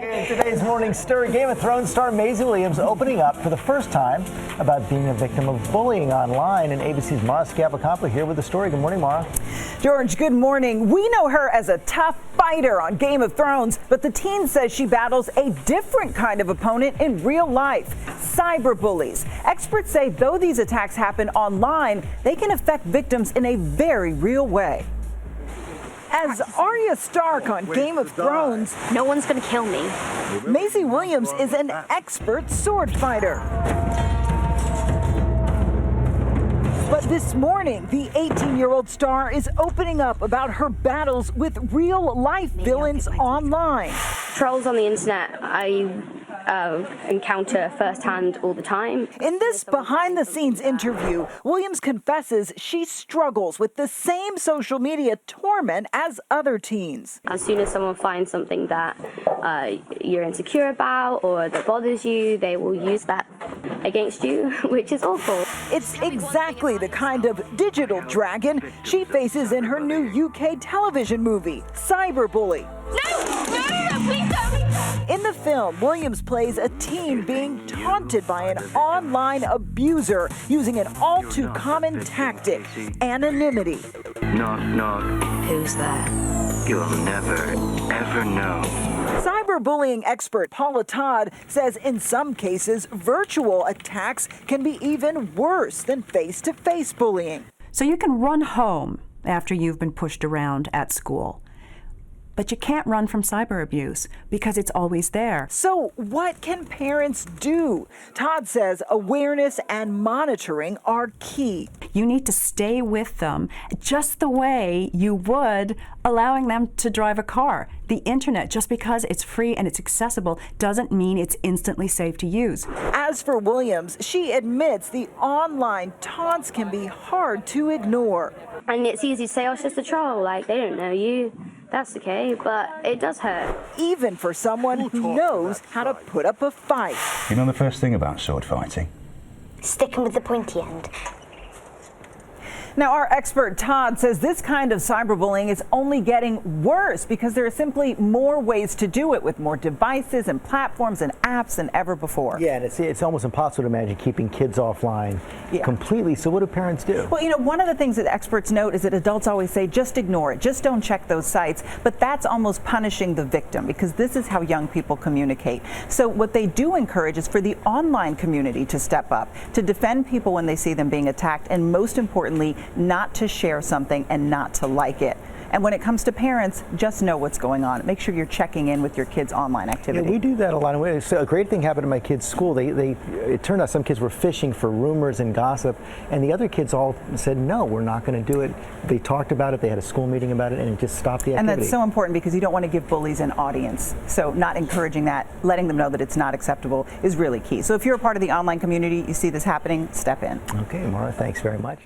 In today's Morning Stir, Game of Thrones star Maisie Williams opening up for the first time about being a victim of bullying online. And ABC's Mara Schiavocampo here with the story. Good morning, Mara. George, good morning. We know her as a tough fighter on Game of Thrones, but the teen says she battles a different kind of opponent in real life, cyberbullies. Experts say though these attacks happen online, they can affect victims in a very real way. As Arya Stark on Game of Thrones, no one's gonna kill me. Maisie Williams is an expert sword fighter. But this morning, the 18-year-old star is opening up about her battles with real-life villains online. Trolls on the internet, I encounter firsthand all the time. In this behind-the-scenes interview, Williams confesses she struggles with the same social media torment as other teens. As soon as someone finds something that you're insecure about or that bothers you, they will use that against you, which is awful. It's exactly the kind of digital dragon she faces in her new UK television movie, Cyberbully. No, please don't. In the film, Williams plays a teen being taunted by an online abuser using an all-too-common tactic, anonymity. Knock, knock. Who's there? You'll never, ever know. Cyberbullying expert Paula Todd says in some cases, virtual attacks can be even worse than face-to-face bullying. So you can run home after you've been pushed around at school. But you can't run from cyber abuse because it's always there. So what can parents do? Todd says awareness and monitoring are key. You need to stay with them just the way you would allowing them to drive a car. The internet, just because it's free and it's accessible, doesn't mean it's instantly safe to use. As for Williams, she admits the online taunts can be hard to ignore. And it's easy to say, oh, it's just a troll, like they don't know you. That's okay, but it does hurt. Even for someone who knows how to put up a fight. You know the first thing about sword fighting? Stick 'em with the pointy end. Now, our expert Todd says this kind of cyberbullying is only getting worse because there are simply more ways to do it with more devices and platforms and apps than ever before. Yeah, and it's almost impossible to imagine keeping kids offline completely. So what do parents do? Well, you know, one of the things that experts note is that adults always say, just ignore it, just don't check those sites. But that's almost punishing the victim because this is how young people communicate. So what they do encourage is for the online community to step up, to defend people when they see them being attacked, and most importantly, not to share something and not to like it. And when it comes to parents, just know what's going on. Make sure you're checking in with your kids' online activity. Yeah, we do that a lot of ways. So a great thing happened in my kids' school. It turned out some kids were fishing for rumors and gossip, and the other kids all said, no, we're not going to do it. They talked about it, they had a school meeting about it, and it just stopped the activity. And that's so important because you don't want to give bullies an audience. So not encouraging that, letting them know that it's not acceptable is really key. So if you're a part of the online community, you see this happening, step in. Okay, Mara, thanks very much.